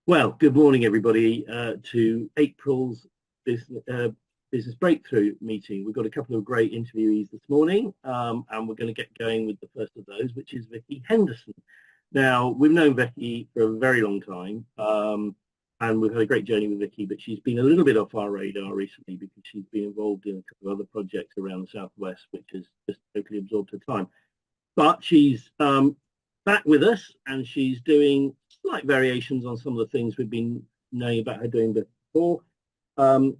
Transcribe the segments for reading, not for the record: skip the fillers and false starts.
Well, good morning, everybody, to April's business breakthrough meeting. We've got a couple of great interviewees this morning, and we're going to get going with the first of those, which is Vicky Henderson. Now, we've known Vicky for a very long time, and we've had a great journey with Vicky, but she's been a little bit off our radar recently because she's been involved in a couple of other projects around the Southwest, which has just totally absorbed her time. But she's back with us, and she's doing slight variations on some of the things we've been knowing about her doing before. Um,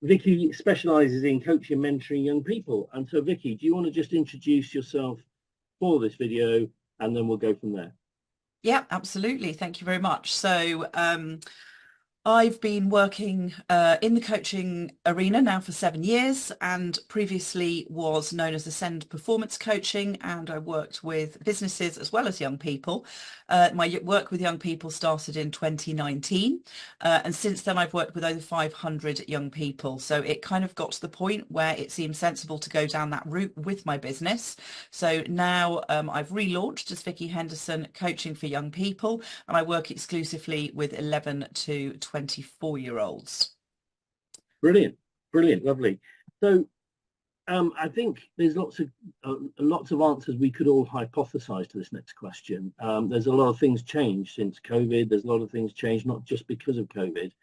Vicky specialises in coaching and mentoring young people. And so, Vicky, do you want to just introduce yourself for this video, and then we'll go from there? Yeah, absolutely. Thank you very much. I've been working in the coaching arena now for 7 years, and previously was known as Ascend Performance Coaching, and I worked with businesses as well as young people. My work with young people started in 2019, and since then I've worked with over 500 young people. So it kind of got to the point where it seemed sensible to go down that route with my business. So now I've relaunched as Vicky Henderson Coaching for Young People, and I work exclusively with 11 to 24-year-olds. Brilliant, brilliant, lovely. So, I think there's lots of answers we could all hypothesize to this next question. There's a lot of things changed since COVID. There's a lot of things changed, not just because of COVID.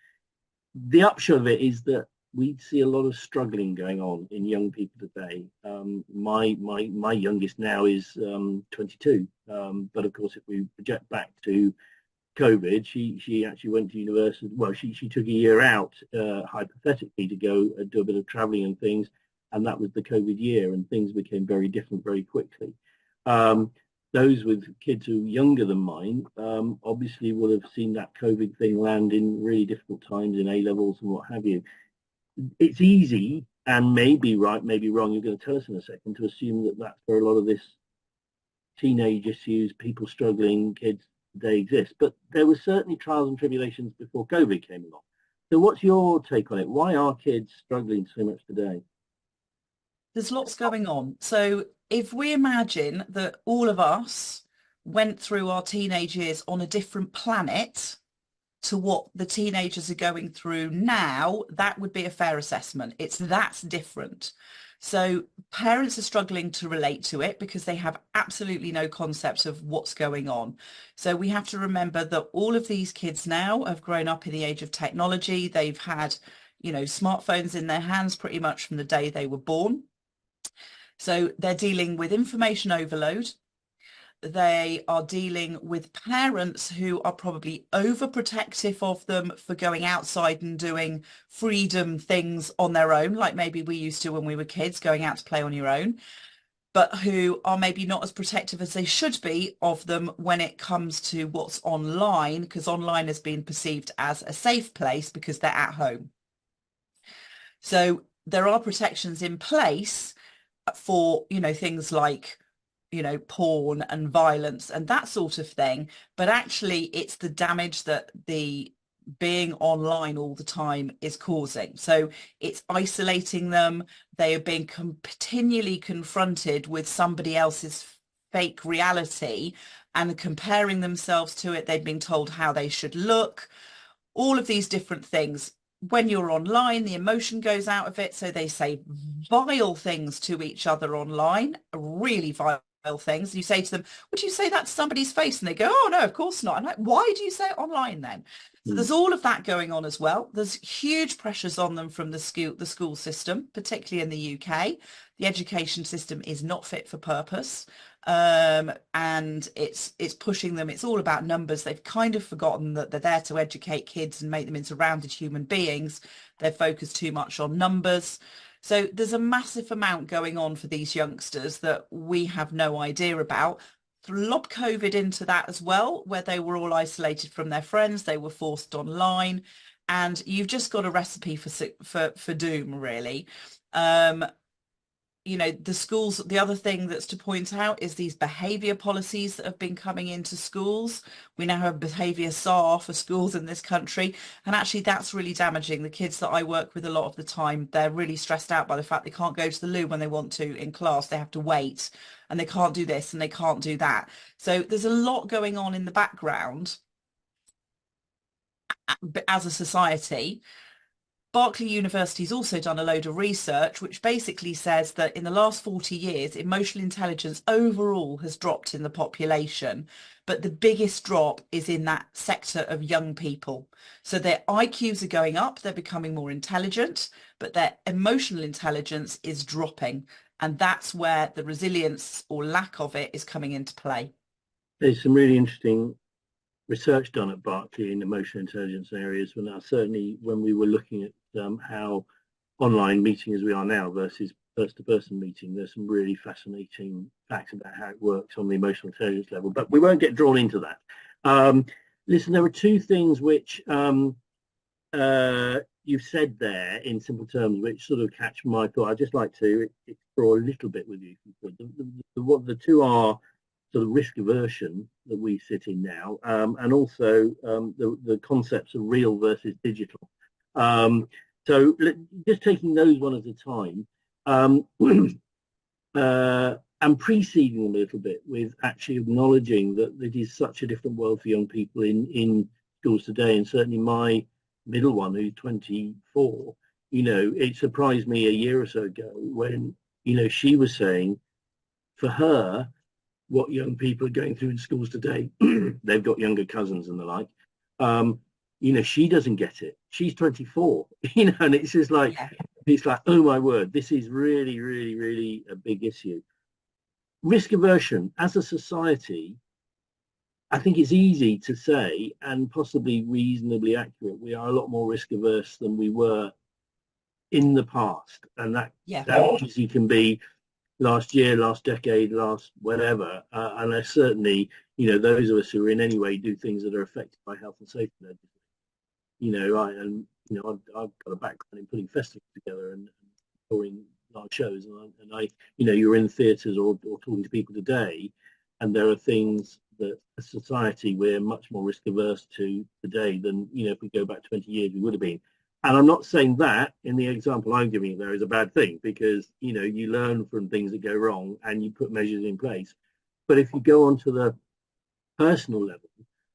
The upshot of it is that we see a lot of struggling going on in young people today. My youngest now is 22, but of course, if we project back to COVID, she actually went to university. Well, she took a year out, hypothetically, to go do a bit of traveling and things, and that was the COVID year, and things became very different very quickly. Um, those with kids who are younger than mine obviously will have seen that COVID thing land in really difficult times in A levels and what have you. It's easy and maybe right, maybe wrong. You're going to tell us in a second to assume that that's where a lot of this teenage issues, people struggling, kids they exist. But there were certainly trials and tribulations before COVID came along. So what's your take on it? Why are kids struggling so much today? There's lots going on. So if we imagine that all of us went through our teenage years on a different planet to what the teenagers are going through now, that would be a fair assessment. That's different. So parents are struggling to relate to it because they have absolutely no concept of what's going on. So we have to remember that all of these kids now have grown up in the age of technology. They've had, smartphones in their hands pretty much from the day they were born. So they're dealing with information overload. They are dealing with parents who are probably overprotective of them for going outside and doing freedom things on their own, like maybe we used to when we were kids, going out to play on your own, but who are maybe not as protective as they should be of them when it comes to what's online, because online has been perceived as a safe place because they're at home. So there are protections in place for, things like porn and violence and that sort of thing. But actually, it's the damage that the being online all the time is causing. So it's isolating them. They are being continually confronted with somebody else's fake reality and comparing themselves to it. They've been told how they should look, all of these different things. When you're online, the emotion goes out of it. So they say vile things to each other online, really vile things. And you say to them, would you say that to somebody's face? And they go, oh, no, of course not. I'm like, why do you say it online then? So Hmm. there's all of that going on as well. There's huge pressures on them from the school system, particularly in the UK. The education system is not fit for purpose. And it's pushing them. It's all about numbers. They've kind of forgotten that they're there to educate kids and make them into rounded human beings. They're focused too much on numbers. So there's a massive amount going on for these youngsters that we have no idea about. Lob COVID into that as well, where they were all isolated from their friends. They were forced online, and you've just got a recipe for doom, really. Um, the schools, the other thing that's to point out is these behavior policies that have been coming into schools. We now have behavior SAR for schools in this country, and actually that's really damaging. The kids that I work with a lot of the time, they're really stressed out by the fact they can't go to the loo when they want to in class. They have to wait, and they can't do this and they can't do that. So there's a lot going on in the background. as a society. Berkeley University's also done a load of research which basically says that in the last 40 years, emotional intelligence overall has dropped in the population, but the biggest drop is in that sector of young people. So their IQs are going up, they're becoming more intelligent, but their emotional intelligence is dropping. And that's where the resilience or lack of it is coming into play. There's some really interesting research done at Berkeley in emotional intelligence areas. When certainly when we were looking at how online meeting as we are now versus person-to-person meeting, there's some really fascinating facts about how it works on the emotional intelligence level. But we won't get drawn into that. Listen, there are two things which you've said there in simple terms, which sort of catch my thought. I'd just like to explore a little bit with you. What the two are sort of risk aversion that we sit in now, and also the concepts of real versus digital. So just taking those one at a time, and preceding them a little bit with actually acknowledging that it is such a different world for young people in schools today, and certainly my middle one, who's 24, it surprised me a year or so ago when, she was saying for her, what young people are going through in schools today, they've got younger cousins and the like, she doesn't get it. She's 24, and it's just like, Yeah. it's like, oh my word, this is really, really, really a big issue. Risk aversion as a society, I think it's easy to say and possibly reasonably accurate. We are a lot more risk averse than we were in the past. And that obviously can be last year, last decade, last whatever. And there's certainly, those of us who are in any way do things that are affected by health and safety. I've got a background in putting festivals together and touring large shows. And I you're in theatres or talking to people today, and there are things that as a society we're much more risk averse to today than if we go back 20 years we would have been. And I'm not saying that in the example I'm giving there is a bad thing, because you learn from things that go wrong and you put measures in place. But if you go on to the personal level,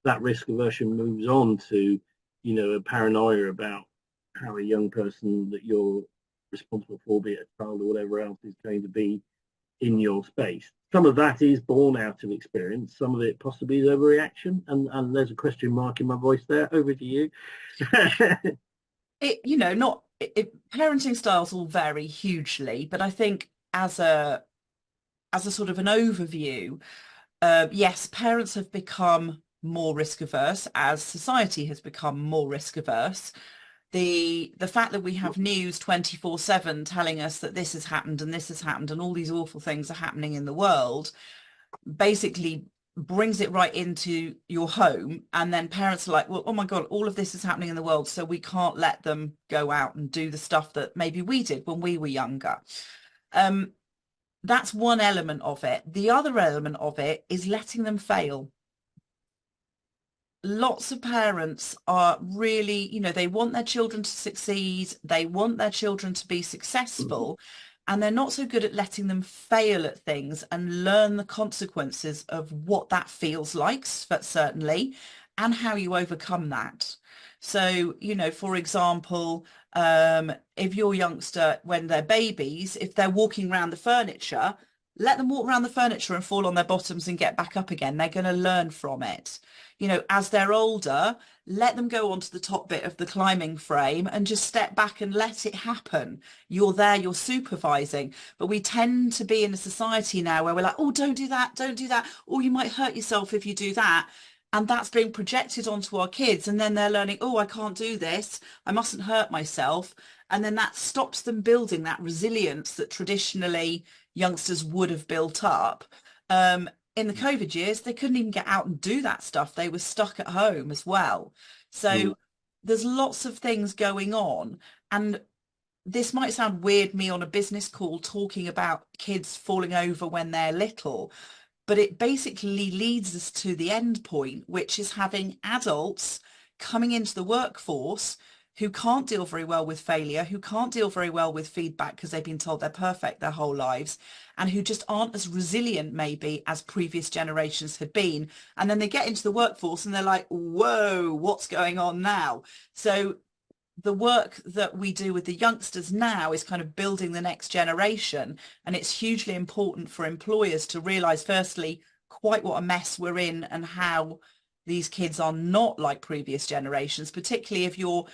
that risk aversion moves on to a paranoia about how a young person that you're responsible for, be it a child or whatever else, is going to be in your space. Some of that is born out of experience. Some of it possibly is overreaction. And there's a question mark in my voice there. Over to you. Parenting styles all vary hugely, but I think as a sort of an overview, yes, parents have become more risk averse as society has become more risk averse. The fact that we have news 24/7 telling us that this has happened and this has happened and all these awful things are happening in the world basically brings it right into your home, and then parents are like, well, oh my God, all of this is happening in the world, so we can't let them go out and do the stuff that maybe we did when we were younger. That's one element of it. The other element of it is letting them fail. Lots of parents are really, they want their children to succeed, they want their children to be successful, and they're not so good at letting them fail at things and learn the consequences of what that feels like, certainly, and how you overcome that. So, for example, if your youngster, when they're babies, if they're walking around the furniture, let them walk around the furniture and fall on their bottoms and get back up again. They're going to learn from it. As they're older, let them go onto the top bit of the climbing frame and just step back and let it happen. You're there, you're supervising. But we tend to be in a society now where we're like, oh, don't do that, or you might hurt yourself if you do that. And that's being projected onto our kids. And then they're learning, oh, I can't do this. I mustn't hurt myself. And then that stops them building that resilience that traditionally youngsters would have built up. In the COVID years, they couldn't even get out and do that stuff. They were stuck at home as well. So there's lots of things going on. And this might sound weird, me on a business call talking about kids falling over when they're little, but it basically leads us to the end point, which is having adults coming into the workforce who can't deal very well with failure, who can't deal very well with feedback because they've been told they're perfect their whole lives, and who just aren't as resilient maybe as previous generations had been. And then they get into the workforce and they're like, whoa, what's going on now? So the work that we do with the youngsters now is kind of building the next generation. And it's hugely important for employers to realize, firstly, quite what a mess we're in and how these kids are not like previous generations, particularly if you're,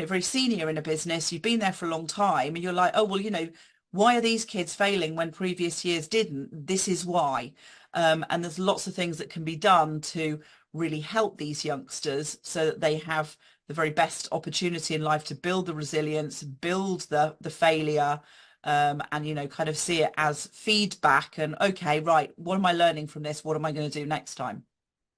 very senior in a business, you've been there for a long time and you're like, oh, well, why are these kids failing when previous years didn't? This is why. And there's lots of things that can be done to really help these youngsters so that they have the very best opportunity in life to build the resilience, build the failure, and kind of see it as feedback and, okay, right, what am I learning from this? What am I going to do next time?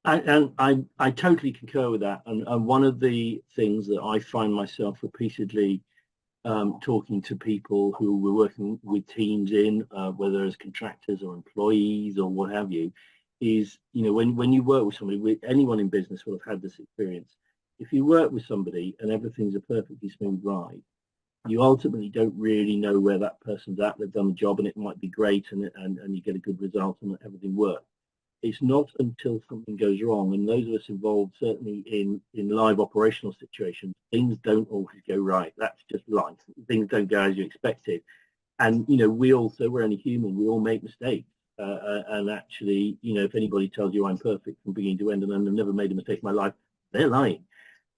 I totally concur with that. And one of the things that I find myself repeatedly talking to people who we're working with teams in, whether as contractors or employees or what have you, is, when you work with somebody, with anyone in business will have had this experience. If you work with somebody and everything's a perfectly smooth ride, you ultimately don't really know where that person's at. They've done the job and it might be great and you get a good result and everything works. It's not until something goes wrong, and those of us involved certainly in live operational situations, things don't always go right. That's just life. Things don't go as you expected. And, we're only human. We all make mistakes. And actually, if anybody tells you I'm perfect from beginning to end and I've never made a mistake in my life, they're lying.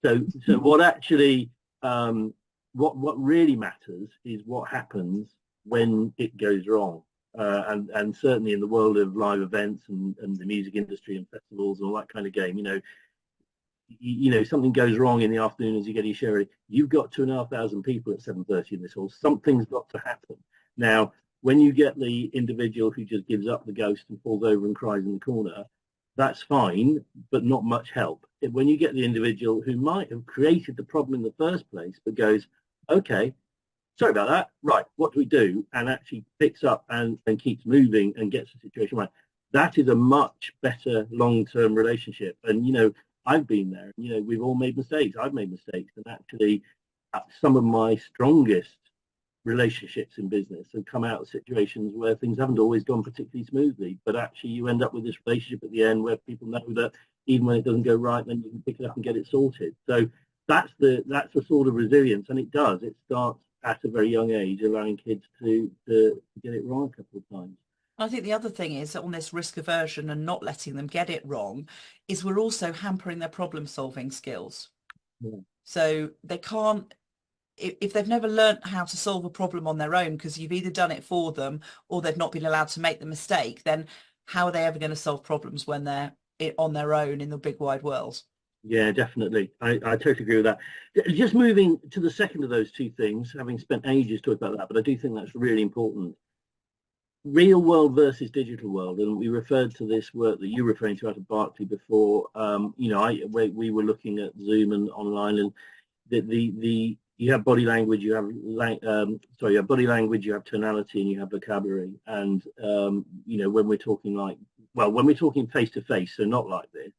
So what actually, what really matters is what happens when it goes wrong. And certainly in the world of live events and the music industry and festivals and all that kind of game, something goes wrong in the afternoon as you get your show ready. You've got 2,500 people at 7:30 in this hall. Something's got to happen. Now, when you get the individual who just gives up the ghost and falls over and cries in the corner, that's fine, but not much help. When you get the individual who might have created the problem in the first place, but goes, okay, sorry about that, right, what do we do? And actually picks up and keeps moving and gets the situation right. That is a much better long-term relationship. And, I've been there. We've all made mistakes. I've made mistakes. And actually, some of my strongest relationships in business have come out of situations where things haven't always gone particularly smoothly. But actually, you end up with this relationship at the end where people know that even when it doesn't go right, then you can pick it up and get it sorted. So that's the sort of resilience. And it does. It starts at a very young age, allowing kids to get it wrong a couple of times. I think the other thing is on this risk aversion and not letting them get it wrong is we're also hampering their problem solving skills. Yeah. So they can't, if they've never learned how to solve a problem on their own because you've either done it for them or they've not been allowed to make the mistake, then how are they ever going to solve problems when they're on their own in the big wide world? Yeah, definitely. I totally agree with that. Just moving to the second of those two things, having spent ages talking about that, but I do think that's really important. Real world versus digital world, and we referred to this work that you're referring to out of Berkeley before. We were looking at Zoom and online, and you have body language, you have body language, you have tonality, and you have vocabulary. And when we're talking face to face, so not like this,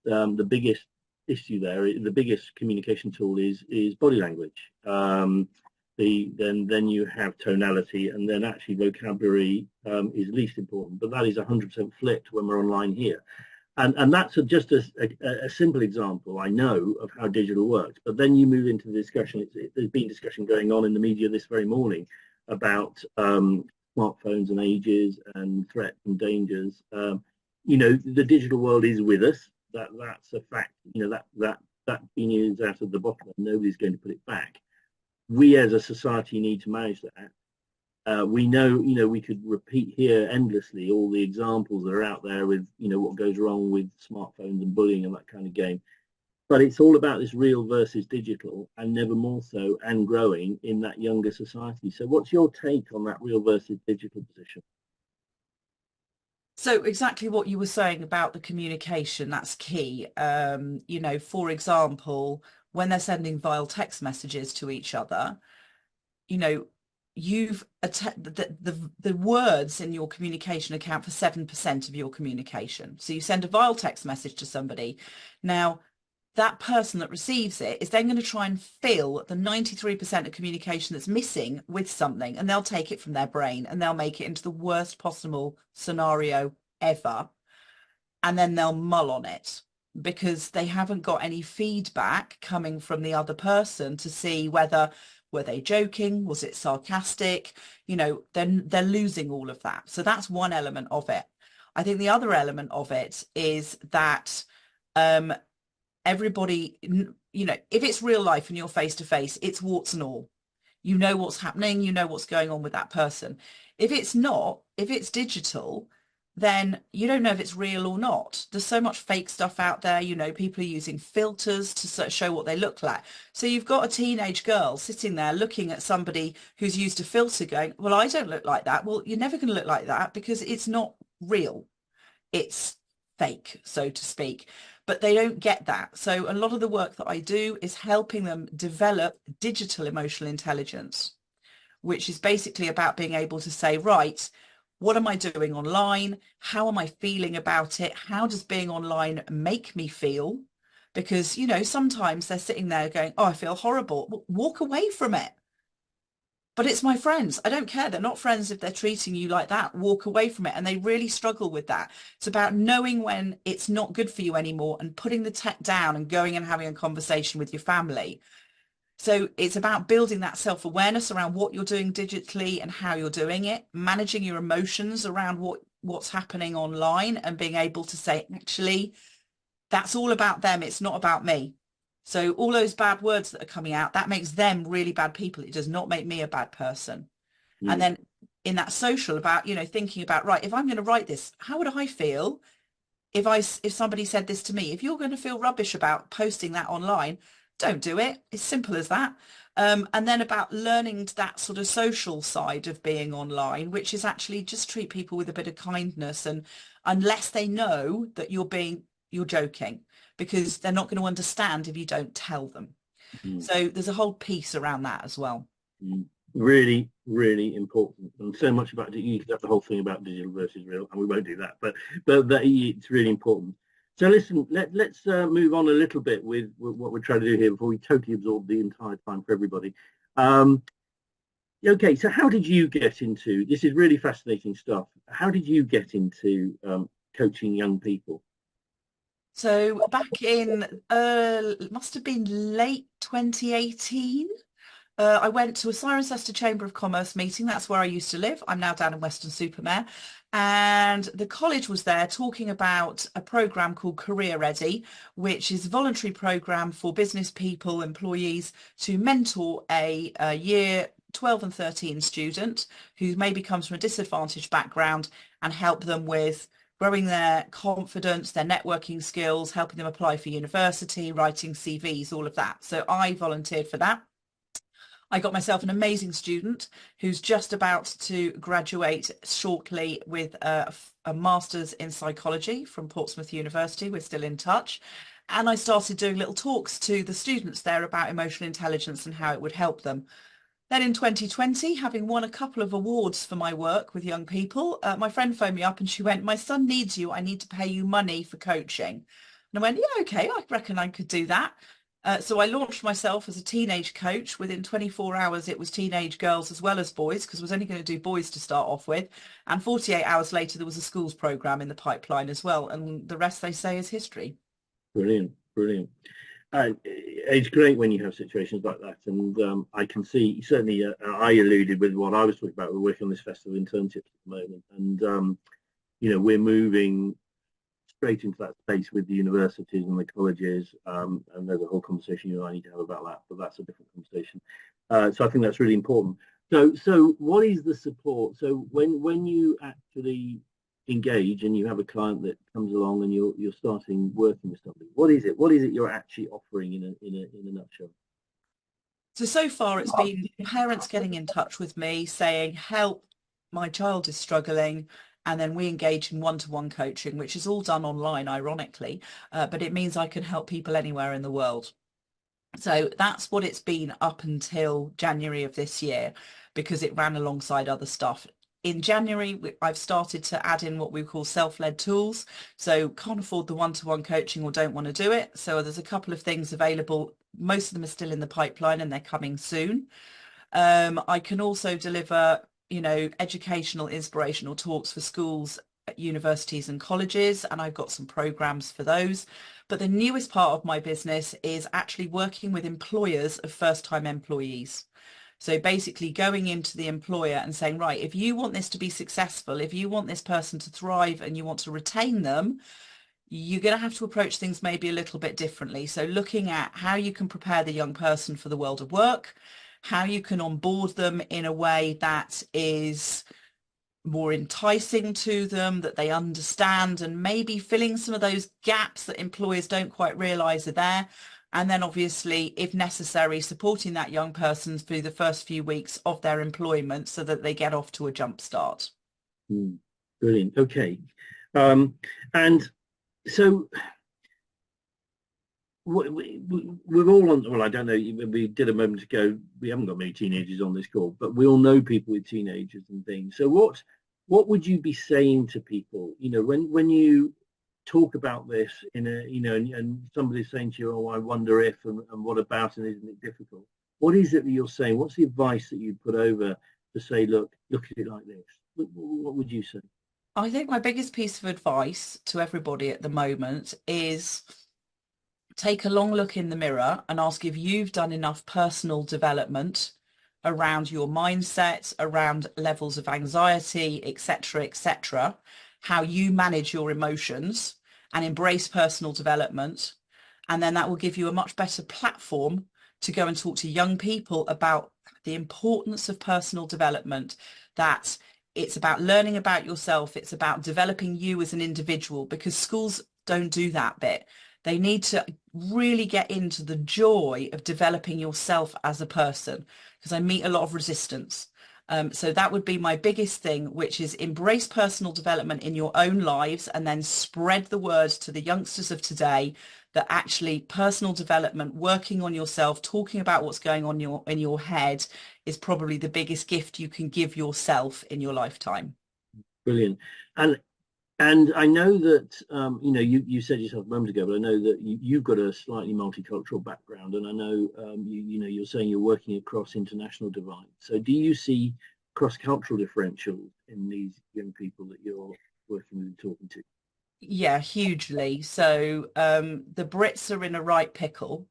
the biggest issue there, the biggest communication tool is body language. Then you have tonality, and then actually vocabulary is least important, but that is 100% flipped when we're online here. And that's just a simple example, I know, of how digital works. But then you move into the discussion. There's been discussion going on in the media this very morning about smartphones and ages and threats and dangers. The digital world is with us. That's a fact. That genie is out of the bottle and nobody's going to put it back. We as a society need to manage that. We know, we could repeat here endlessly all the examples that are out there with, what goes wrong with smartphones and bullying and that kind of game. But it's all about this real versus digital, and never more so, and growing in that younger society. So what's your take on that real versus digital position? So exactly what you were saying about the communication, that's key. For example, when they're sending vile text messages to each other, you've the words in your communication account for 7% of your communication. So you send a vile text message to somebody. Now, that person that receives it is then going to try and fill the 93% of communication that's missing with something, and they'll take it from their brain and they'll make it into the worst possible scenario ever. And then they'll mull on it because they haven't got any feedback coming from the other person to see whether were they joking, was it sarcastic, you know, then they're losing all of that. So that's one element of it. I think the other element of it is that everybody, you know, if it's real life and you're face to face, it's warts and all. You know what's happening, you know what's going on with that person. If it's not, if it's digital, then you don't know if it's real or not. There's so much fake stuff out there. You know, people are using filters to sort of show what they look like. So you've got a teenage girl sitting there looking at somebody who's used a filter going, well, I don't look like that. Well, you're never going to look like that because it's not real. It's fake, so to speak. But they don't get that. So a lot of the work that I do is helping them develop digital emotional intelligence, which is basically about being able to say, right, what am I doing online? How am I feeling about it? How does being online make me feel? Because, you know, sometimes they're sitting there going, oh, I feel horrible. Well, walk away from it. But it's my friends. I don't care. They're not friends if they're treating you like that. Walk away from it. And they really struggle with that. It's about knowing when it's not good for you anymore and putting the tech down and going and having a conversation with your family. So it's about building that self-awareness around what you're doing digitally and how you're doing it, managing your emotions around what's happening online and being able to say, actually, that's all about them. It's not about me. So all those bad words that are coming out, that makes them really bad people. It does not make me a bad person. And then in that social about, you know, thinking about, right, if I'm going to write this, how would I feel if somebody said this to me? If you're going to feel rubbish about posting that online, don't do it. It's simple as that. And then about learning that sort of social side of being online, which is actually just treat people with a bit of kindness, and unless they know that you're joking, because they're not going to understand if you don't tell them. So there's a whole piece around that as well. Really, really important, and so much about it. You could have the whole thing about digital versus real, and we won't do that. But it's really important. So listen, let's move on a little bit with what we're trying to do here before we totally absorb the entire time for everybody. Okay, so how did you get into this? Is really fascinating stuff. How did you get into coaching young people? So back in it must have been late 2018. I went to a Cirencester Chamber of Commerce meeting. That's where I used to live. I'm now down in Weston-super-Mare. And the college was there talking about a program called Career Ready, which is a voluntary program for business people, employees, to mentor a year 12 and 13 student who maybe comes from a disadvantaged background and help them with growing their confidence, their networking skills, helping them apply for university, writing CVs, all of that. So I volunteered for that. I got myself an amazing student who's just about to graduate shortly with a master's in psychology from Portsmouth University. We're still in touch. And I started doing little talks to the students there about emotional intelligence and how it would help them. Then in 2020, having won a couple of awards for my work with young people, my friend phoned me up and she went, my son needs you. I need to pay you money for coaching. And I went, yeah, okay, I reckon I could do that. So I launched myself as a teenage coach. Within 24 hours, it was teenage girls as well as boys, because I was only going to do boys to start off with. And 48 hours later, there was a schools program in the pipeline as well. And the rest, they say, is history. Brilliant, brilliant. It's great when you have situations like that. And I can see, certainly I alluded with what I was talking about. We're working on this festival internships at the moment. And, you know, we're moving straight into that space with the universities and the colleges, and there's a whole conversation you and I need to have about that, but that's a different conversation. So I think that's really important. So what is the support? So when you actually engage and you have a client that comes along and you're starting working with somebody, what is it you're actually offering in a nutshell? So far it's been parents getting in touch with me saying, help, my child is struggling. And then we engage in one-to-one coaching, which is all done online, ironically, but it means I can help people anywhere in the world. So that's what it's been up until January of this year, because it ran alongside other stuff. in January, I've started to add in what we call self-led tools. So can't afford the one-to-one coaching or don't want to do it. So there's a couple of things available. Most of them are still in the pipeline and they're coming soon. I can also deliver, educational, inspirational talks for schools, universities and colleges, and I've got some programs for those. But the newest part of my business is actually working with employers of first-time employees. So basically going into the employer and saying, right, if you want this to be successful, if you want this person to thrive and you want to retain them, you're going to have to approach things maybe a little bit differently. So looking at how you can prepare the young person for the world of work, how you can onboard them in a way that is more enticing to them, that they understand, and maybe filling some of those gaps that employers don't quite realize are there. And then obviously, if necessary, supporting that young person through the first few weeks of their employment so that they get off to a jump start. Brilliant. Okay. And so we're all on, well, I don't know, we did a moment ago, we haven't got many teenagers on this call, but we all know people with teenagers and things. So what would you be saying to people, when you talk about this in a, and somebody's saying to you, oh, I wonder if, and what about, and isn't it difficult? What is it that you're saying? What's the advice that you put over to say, look at it like this? What would you say? I think my biggest piece of advice to everybody at the moment is take a long look in the mirror and ask if you've done enough personal development around your mindset, around levels of anxiety, etc., how you manage your emotions, and embrace personal development. And then that will give you a much better platform to go and talk to young people about the importance of personal development, that it's about learning about yourself. It's about developing you as an individual, because schools don't do that bit. They need to really get into the joy of developing yourself as a person, because I meet a lot of resistance. So that would be my biggest thing, which is embrace personal development in your own lives and then spread the word to the youngsters of today that actually personal development, working on yourself, talking about what's going on in your head is probably the biggest gift you can give yourself in your lifetime. Brilliant. And I know that, you said yourself a moment ago, but I know that you've got a slightly multicultural background, and I know, you're saying you're working across international divides. So do you see cross-cultural differentials in these young people that you're working with and talking to? Yeah, hugely. So the Brits are in a right pickle,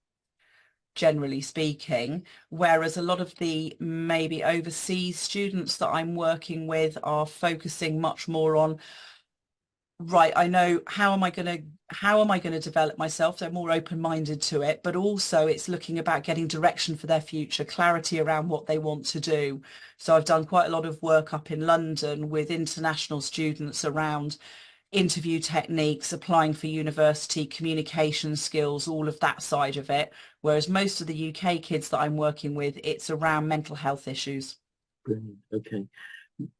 generally speaking, whereas a lot of the maybe overseas students that I'm working with are focusing much more on, right, I know how am I going to develop myself? They're more open-minded to it, but also it's looking about getting direction for their future, clarity around what they want to do. So I've done quite a lot of work up in London with international students around interview techniques, applying for university, communication skills, all of that side of it. Whereas most of the UK kids that I'm working with, it's around mental health issues. Brilliant. Okay.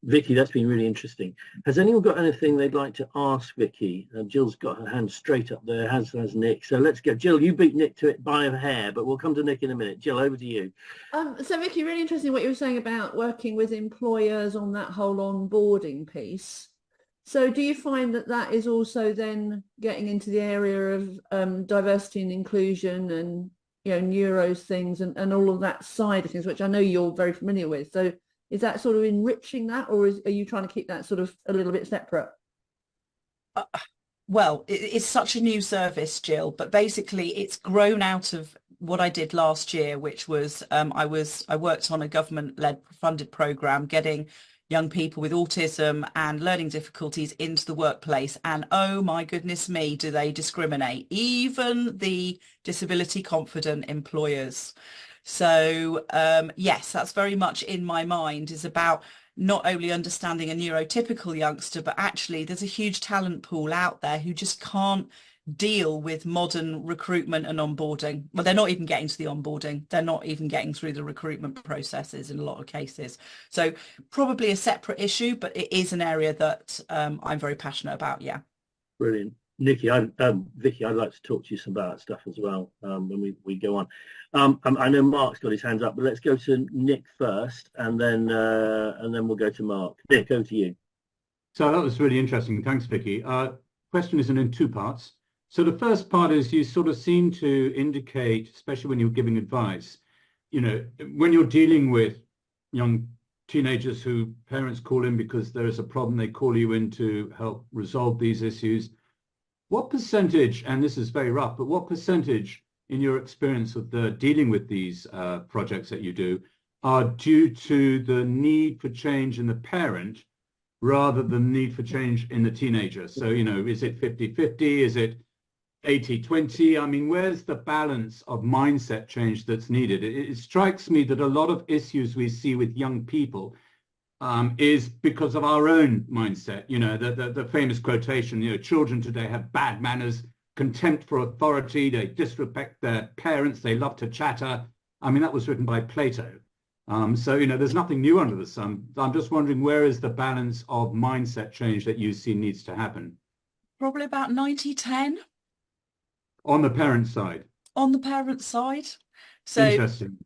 Vicky, that's been really interesting. Has anyone got anything they'd like to ask Vicky? Jill's got her hand straight up there, has Nick. So let's go. Jill, you beat Nick to it by a hair, but we'll come to Nick in a minute. Jill, over to you. So Vicky, really interesting what you were saying about working with employers on that whole onboarding piece. So do you find that that is also then getting into the area of diversity and inclusion and, neuros things and all of that side of things, which I know you're very familiar with. So is that sort of enriching that, or are you trying to keep that sort of a little bit separate? Well, it's such a new service, Jill, but basically it's grown out of what I did last year, which was I worked on a government-led funded program getting young people with autism and learning difficulties into the workplace. And oh my goodness me, do they discriminate, even the disability confident employers. So yes, that's very much in my mind, is about not only understanding a neurotypical youngster, but actually there's a huge talent pool out there who just can't deal with modern recruitment and onboarding. Well, they're not even getting to the onboarding. They're not even getting through the recruitment processes in a lot of cases. So probably a separate issue, but it is an area that I'm very passionate about. Yeah. Brilliant. Nikki, Vicky, I'd like to talk to you some about that stuff as well when we go on. I know Mark's got his hands up, but let's go to Nick first, and then we'll go to Mark. Nick, over to you. So that was really interesting. Thanks, Vicky. Question is in two parts. So the first part is you sort of seem to indicate, especially when you're giving advice, you know, when you're dealing with young teenagers who parents call in because there is a problem, they call you in to help resolve these issues. What percentage, and this is very rough, but what percentage in your experience of the dealing with these projects that you do are due to the need for change in the parent rather than need for change in the teenager? So, you know, is it 50-50? Is it 80-20? I mean, where's the balance of mindset change that's needed? It strikes me that a lot of issues we see with young people is because of our own mindset. You know, the famous quotation, you know, children today have bad manners, contempt for authority, they disrespect their parents, they love to chatter. I mean, that was written by Plato. So, you know, there's nothing new under the sun. I'm just wondering, where is the balance of mindset change that you see needs to happen? Probably about 90-10. On the parent side? On the parent side. So interesting.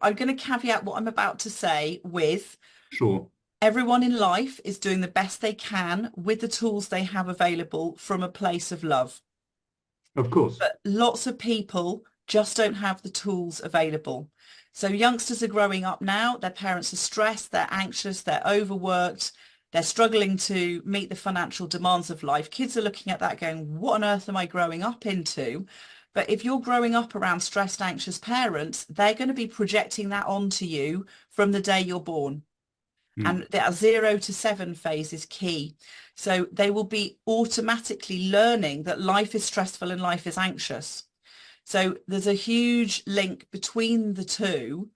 I'm going to caveat what I'm about to say with, sure, everyone in life is doing the best they can with the tools they have available from a place of love. Of course. But lots of people just don't have the tools available. So youngsters are growing up now, their parents are stressed, they're anxious, they're overworked, they're struggling to meet the financial demands of life. Kids are looking at that going, what on earth am I growing up into? But if you're growing up around stressed, anxious parents, they're going to be projecting that onto you from the day you're born. And that 0 to 7 phase is key. So they will be automatically learning that life is stressful and life is anxious. So there's a huge link between the two,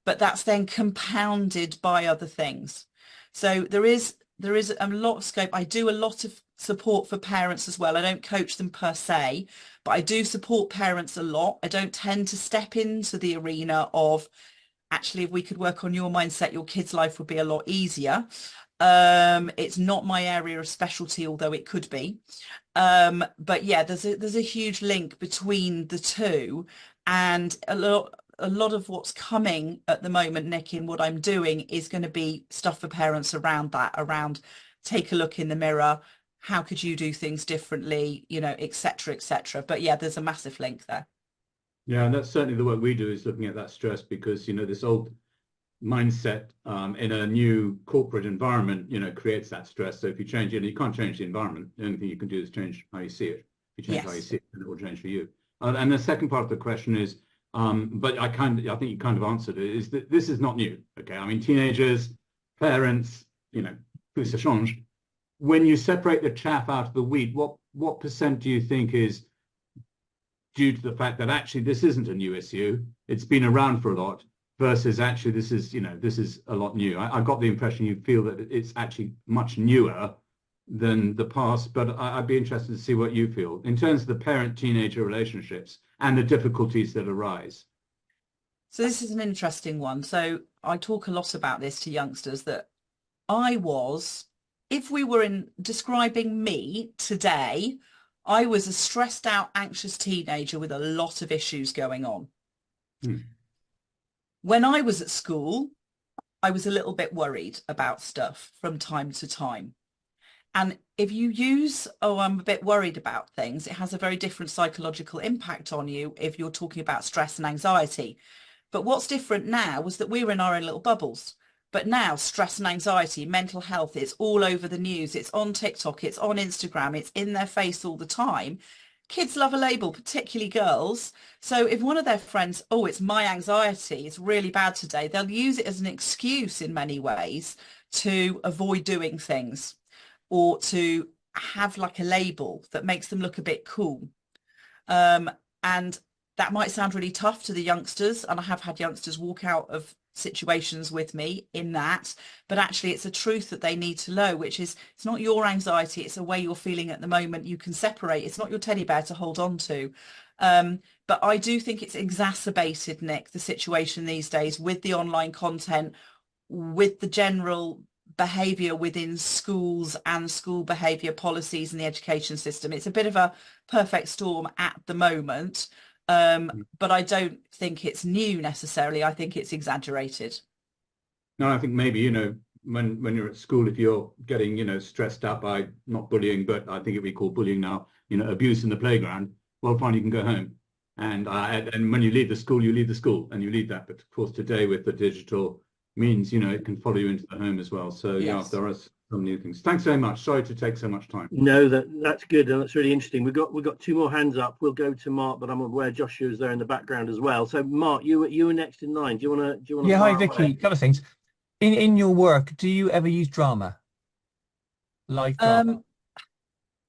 but that's then compounded by other things. So there is a lot of scope. I do a lot of support for parents as well. I don't coach them per se, but I do support parents a lot. I don't tend to step into the arena of, actually, if we could work on your mindset, your kid's life would be a lot easier. It's not my area of specialty, although it could be. But yeah, there's a huge link between the two, and a lot of what's coming at the moment, Nick, in what I'm doing is going to be stuff for parents around that, around take a look in the mirror. How could you do things differently, you know, et cetera, et cetera. But yeah, there's a massive link there. Yeah, and that's certainly the work we do, is looking at that stress, because, you know, this old mindset in a new corporate environment, you know, creates that stress. So if you change it, you can't change the environment. The only thing you can do is change how you see it. If you change how you see it, and it will change for you. And the second part of the question is, but I think you kind of answered it, is that this is not new. Okay, I mean, teenagers, parents, you know, tout ça change. When you separate the chaff out of the wheat, what percent do you think is due to the fact that actually this isn't a new issue, it's been around for a lot, versus actually this is a lot new? I got the impression you feel that it's actually much newer than the past, but I'd be interested to see what you feel in terms of the parent-teenager relationships and the difficulties that arise. So this is an interesting one. So I talk a lot about this to youngsters, that if we were describing me today, I was a stressed out, anxious teenager with a lot of issues going on. When I was at school, I was a little bit worried about stuff from time to time. And if you use, oh, I'm a bit worried about things, it has a very different psychological impact on you if you're talking about stress and anxiety. But what's different now was that we were in our own little bubbles. But now stress and anxiety, mental health, it's all over the news. It's on TikTok, it's on Instagram, it's in their face all the time. Kids love a label, particularly girls. So if one of their friends, oh, it's my anxiety, it's really bad today, they'll use it as an excuse in many ways to avoid doing things, or to have like a label that makes them look a bit cool. And that might sound really tough to the youngsters. And I have had youngsters walk out of situations with me in that, but actually it's a truth that they need to know, which is, it's not your anxiety, it's the way you're feeling at the moment. You can separate. It's not your teddy bear to hold on to. But I do think it's exacerbated, Nick, the situation these days with the online content, with the general behaviour within schools and school behaviour policies in the education system. It's a bit of a perfect storm at the moment, but I don't think it's new necessarily. I think it's exaggerated. No, I think maybe, when you're at school, if you're getting, stressed out by not bullying, but I think it'd be called bullying now, abuse in the playground, well, fine, you can go home. And when you leave the school, you leave the school and you leave that. But of course, today with the digital means, it can follow you into the home as well. So yeah, there are some new things. Thanks very much. Sorry to take so much time. No, that's good, and that's really interesting. We've got two more hands up. We'll go to Mark, but I'm aware Joshua is there in the background as well. So Mark, you were next in line. Do you want to? Yeah, hi Vicky. A couple of things. In your work, do you ever use drama? Live drama?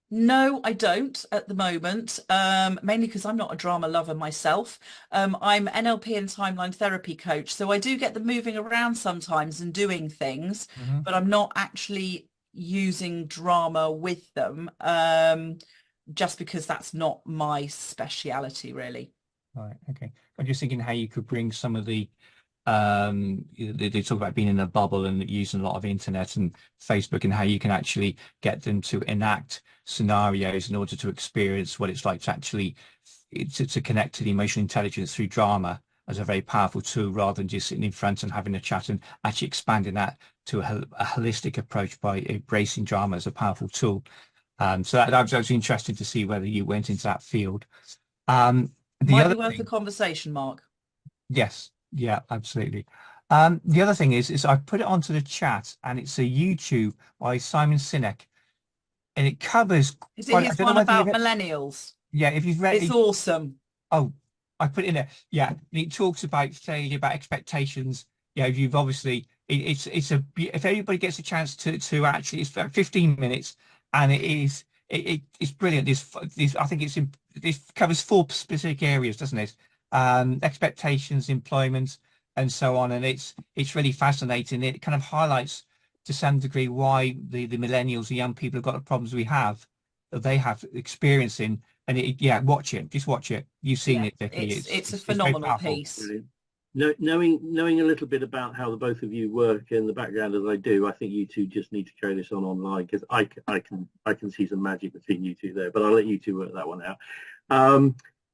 No, I don't at the moment, mainly because I'm not a drama lover myself. I'm NLP and timeline therapy coach, so I do get them moving around sometimes and doing things, but I'm not actually using drama with them, just because that's not my speciality, really. Right, okay. I'm just thinking how you could bring some of the they talk about being in a bubble and using a lot of internet and Facebook, and how you can actually get them to enact scenarios in order to experience what it's like to actually to connect to the emotional intelligence through drama as a very powerful tool, rather than just sitting in front and having a chat, and actually expanding that to a holistic approach by embracing drama as a powerful tool. So that was interesting to see whether you went into that field. Might be worth a conversation, Mark. Yes. Yeah, absolutely. The other thing is I put it onto the chat, and it's a YouTube by Simon Sinek, and it covers. Is it his one about millennials? Yeah, if you've read it's awesome. Oh, I put it in there. Yeah, it talks about failure, about expectations. Yeah, you've obviously if everybody gets a chance to actually, it's about 15 minutes, and it's brilliant. I think it covers 4 specific areas, doesn't it? Expectations, employment, and so on, and it's really fascinating. It kind of highlights to some degree why the millennials, the young people, have got the problems that they have experiencing. And watch it, just watch it. You've seen it, Vicky. It's a phenomenal piece. Knowing a little bit about how the both of you work in the background as I do, I think you two just need to carry this on online, because I can see some magic between you two there. But I'll let you two work that one out.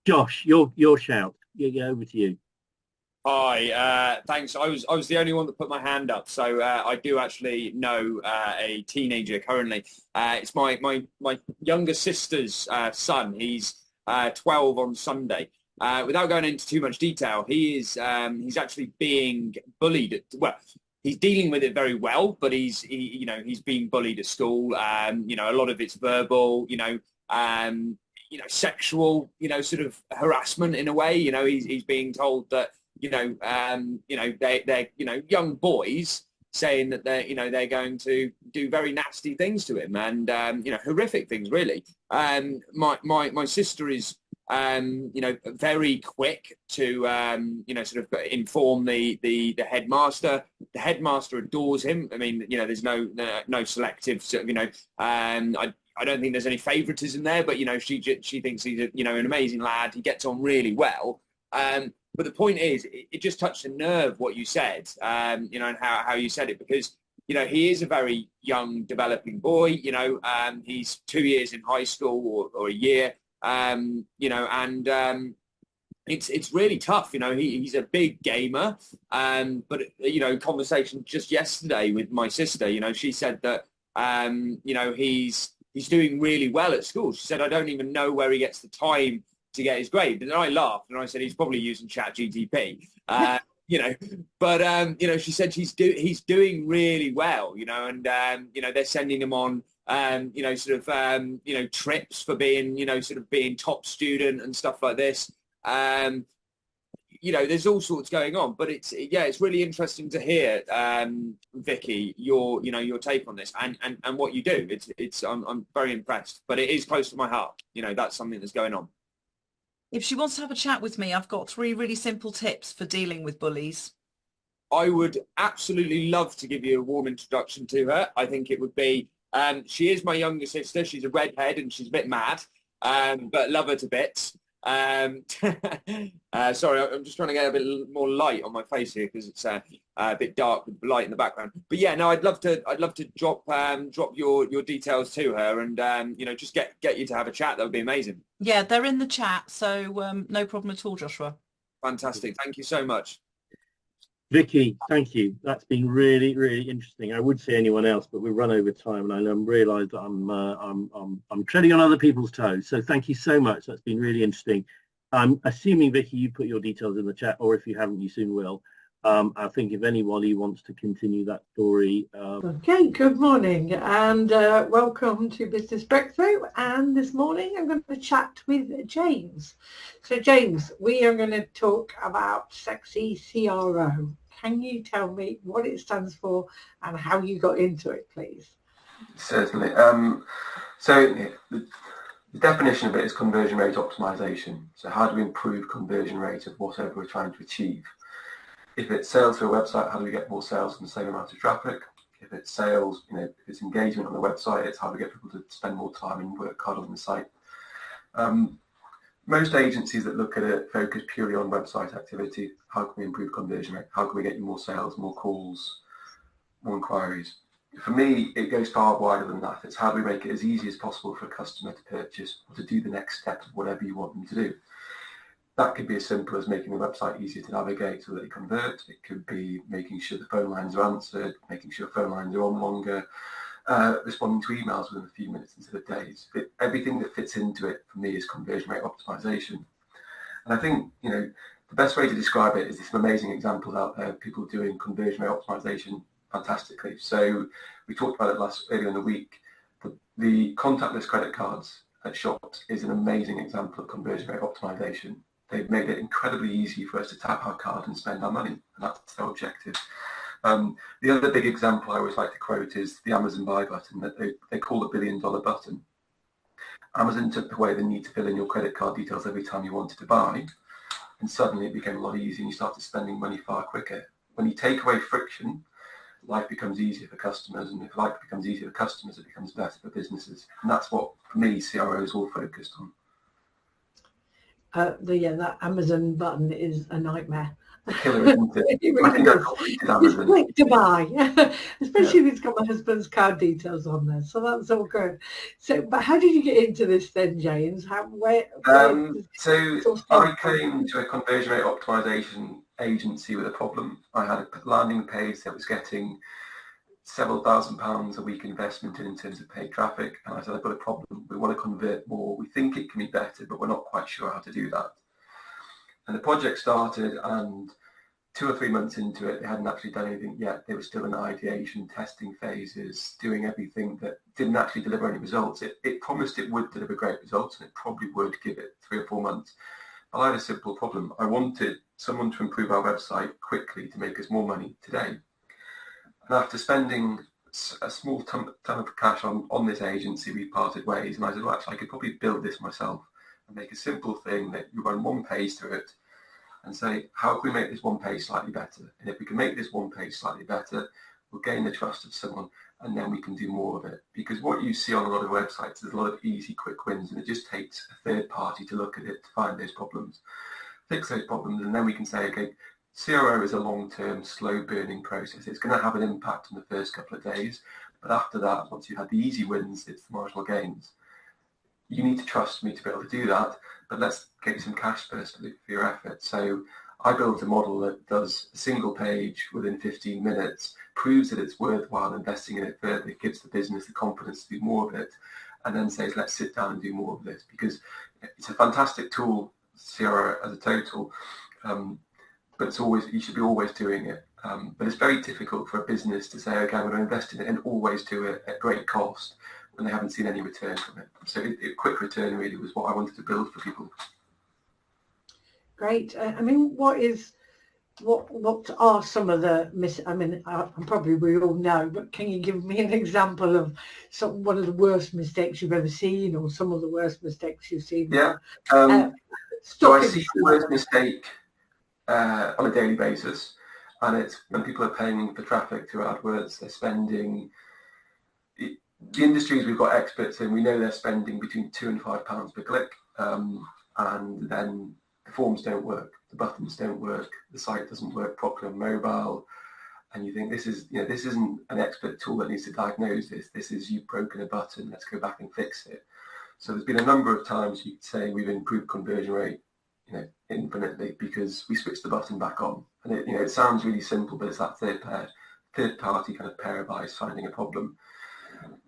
Josh, your shout. Yeah, over to you. Hi, thanks. I was the only one that put my hand up, so I do actually know a teenager currently. It's my younger sister's son. He's 12 on Sunday. Without going into too much detail, he's actually being bullied. Well, he's dealing with it very well, but he's being bullied at school. A lot of it's verbal. Sexual, sort of harassment in a way. He's being told that, they're young boys saying that they're going to do very nasty things to him, and horrific things, really. My sister is very quick to sort of inform the headmaster. The headmaster adores him. I mean, there's no selective sort of, I don't think there's any favoritism there, but she thinks he's an amazing lad. He gets on really well. But the point is, it just touched a nerve what you said, and how you said it, because he is a very young developing boy. He's 2 years in high school or a year, and it's really tough. He's a big gamer, but conversation just yesterday with my sister. She said that he's doing really well at school. She said, I don't even know where he gets the time to get his grade. And I laughed and I said, he's probably using ChatGPT. But she said he's doing really well, and they're sending him on trips for being sort of being top student and stuff like this. There's all sorts going on, but it's really interesting to hear, Vicky, your take on this and what you do. I'm very impressed, but it is close to my heart. That's something that's going on. If she wants to have a chat with me, I've got 3 really simple tips for dealing with bullies. I would absolutely love to give you a warm introduction to her. I think it would be, she is my younger sister. She's a redhead and she's a bit mad, but love her to bits. Sorry, I'm just trying to get a bit more light on my face here because it's a bit dark with light in the background. But yeah, no, I'd love to drop your details to her and you know, just get you to have a chat. That would be amazing. Yeah, they're in the chat, so no problem at all, Joshua. Fantastic. Thank you so much. Vicky, thank you. That's been really, really interesting. I would say anyone else, but we've run over time, and I realise that I'm treading on other people's toes. So thank you so much. That's been really interesting. I'm assuming, Vicky, you put your details in the chat, or if you haven't, you soon will. I think if anybody wants to continue that story. Okay, good morning and welcome to Business Breakthrough. And this morning I'm going to chat with James. So James, we are going to talk about sexy CRO. Can you tell me what it stands for and how you got into it, please? Certainly. So the definition of it is conversion rate optimization. So how do we improve conversion rate of whatever we're trying to achieve? If it's sales to a website, how do we get more sales from the same amount of traffic? If it's sales, you know, if it's engagement on the website, it's how we get people to spend more time and work hard on the site. Most agencies that look at it focus purely on website activity. How can we improve conversion rate? How can we get you more sales, more calls, more inquiries? For me, it goes far wider than that. It's how do we make it as easy as possible for a customer to purchase or to do the next step of whatever you want them to do. That could be as simple as making the website easier to navigate so that they convert. It could be making sure the phone lines are answered, making sure phone lines are on longer, responding to emails within a few minutes instead of days. Everything that fits into it for me is conversion rate optimization. And I think, you know, the best way to describe it is there's some amazing examples out there, people doing conversion rate optimization fantastically. So we talked about it earlier in the week. The contactless credit cards at shops is an amazing example of conversion rate optimization. They've made it incredibly easy for us to tap our card and spend our money, and that's their objective. The other big example I always like to quote is the Amazon buy button that they call the $1 billion button. Amazon took away the need to fill in your credit card details every time you wanted to buy, and suddenly it became a lot easier and you started spending money far quicker. When you take away friction, life becomes easier for customers, and if life becomes easier for customers, it becomes better for businesses. And that's what, for me, CRO is all focused on. That Amazon button is a nightmare. Killer, isn't it? Really I think I completed Amazon. Click to buy, especially if it's got my husband's card details on there. So that's all good. So, but how did you get into this then, James? So I came to a conversion rate optimization agency with a problem. I had a landing page that was getting several £1,000s a week investment in terms of paid traffic, and I said, I've got a problem. We want to convert more. We think it can be better, but we're not quite sure how to do that. And the project started, and 2 or 3 months into it, they hadn't actually done anything yet. They were still in ideation, testing phases, doing everything that didn't actually deliver any results. It promised it would deliver great results, and it probably would give it 3 or 4 months. But I had a simple problem. I wanted someone to improve our website quickly to make us more money today. And after spending a small ton of cash on this agency, we parted ways, and I said, well, actually, I could probably build this myself and make a simple thing that you run one page through it and say, how can we make this one page slightly better? And if we can make this one page slightly better, we'll gain the trust of someone, and then we can do more of it. Because what you see on a lot of websites, there's a lot of easy, quick wins, and it just takes a third party to look at it to find those problems, fix those problems, and then we can say, okay, CRO is a long-term, slow-burning process. It's going to have an impact on the first couple of days, but after that, once you've had the easy wins, it's the marginal gains. You need to trust me to be able to do that, but let's get you some cash first for your effort. So I built a model that does a single page within 15 minutes, proves that it's worthwhile investing in it further, it gives the business the confidence to do more of it, and then says, let's sit down and do more of this, because it's a fantastic tool, CRO as a total, but it's always, you should be always doing it. But it's very difficult for a business to say, okay, I'm going to invest in it and always do it at great cost when they haven't seen any return from it. So a quick return really was what I wanted to build for people. Great. I mean, what are some of the we all know, but can you give me an example of one of the worst mistakes you've ever seen, or some of the worst mistakes you've seen? Yeah. So I see the worst mistake on a daily basis, and it's when people are paying for traffic through AdWords. They're spending, the industries we've got experts in, we know they're spending between £2 and £5 per click. and then the forms don't work, the buttons don't work, the site doesn't work properly on mobile, and you think this isn't an expert tool that needs to diagnose this. This is you've broken a button. Let's go back and fix it. So there's been a number of times you could say we've improved conversion rate, infinitely, because we switched the button back on. And it sounds really simple, but it's that third party kind of pair of eyes finding a problem.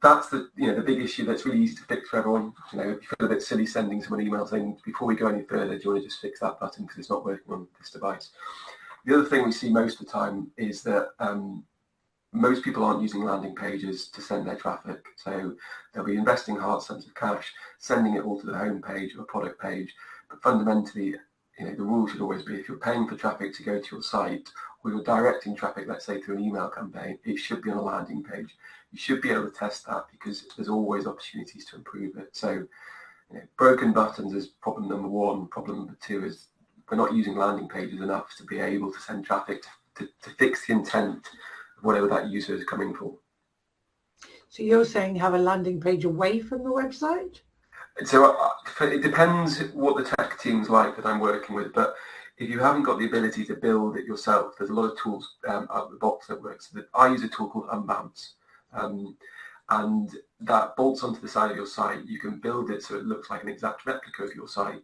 That's the big issue that's really easy to fix for everyone. If you feel a bit silly sending someone an email saying, before we go any further, do you want to just fix that button because it's not working on this device? The other thing we see most of the time is that most people aren't using landing pages to send their traffic. So they'll be investing hard sums of cash, sending it all to the home page or a product page. But fundamentally, the rule should always be, if you're paying for traffic to go to your site, or you're directing traffic, let's say through an email campaign, it should be on a landing page. You should be able to test that because there's always opportunities to improve it. So broken buttons is problem number one. Problem number two is we're not using landing pages enough to be able to send traffic to fix the intent of whatever that user is coming for. So you're saying have a landing page away from the website? So it depends what the tech team's like that I'm working with, but if you haven't got the ability to build it yourself, there's a lot of tools out of the box that work. So I use a tool called Unbounce, and that bolts onto the side of your site. You can build it so it looks like an exact replica of your site,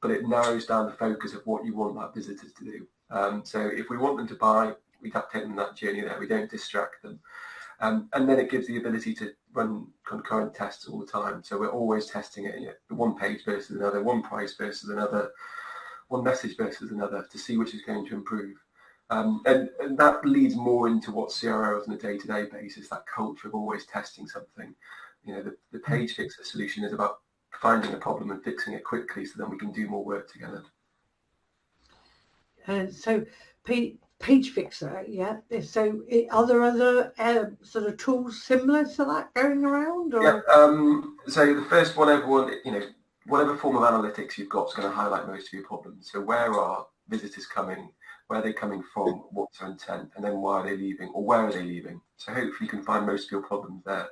but it narrows down the focus of what you want that visitors to do. So if we want them to buy, we have to take them that journey there. We don't distract them. And then it gives the ability to run concurrent tests all the time. So we're always testing it, one page versus another, one price versus another, one message versus another, to see which is going to improve. And that leads more into what CROs on a day-to-day basis, that culture of always testing something. The page fixer solution is about finding a problem and fixing it quickly, so then we can do more work together. So page fixer, yeah. So are there other sort of tools similar to that going around? Or? Yeah. So the first one, everyone, whatever form of analytics you've got is going to highlight most of your problems. So where are visitors coming? Where are they coming from? What's their intent? And then why are they leaving? Or where are they leaving? So hopefully you can find most of your problems there.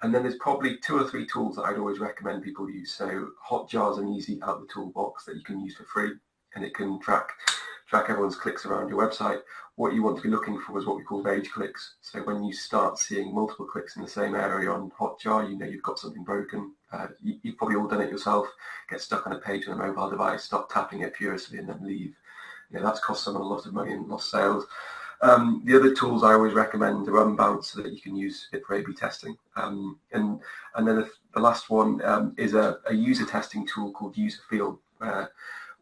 And then there's probably 2 or 3 tools that I'd always recommend people use. So Hotjar's an easy out of the toolbox that you can use for free, and it can track everyone's clicks around your website. What you want to be looking for is what we call rage clicks. So when you start seeing multiple clicks in the same area on Hotjar, you've got something broken. You've probably all done it yourself. Get stuck on a page on a mobile device, stop tapping it furiously and then leave. That's cost someone a lot of money and lost sales. The other tools I always recommend are Unbounce, so that you can use it for A/B testing. And then the last one is a user testing tool called UserFeel.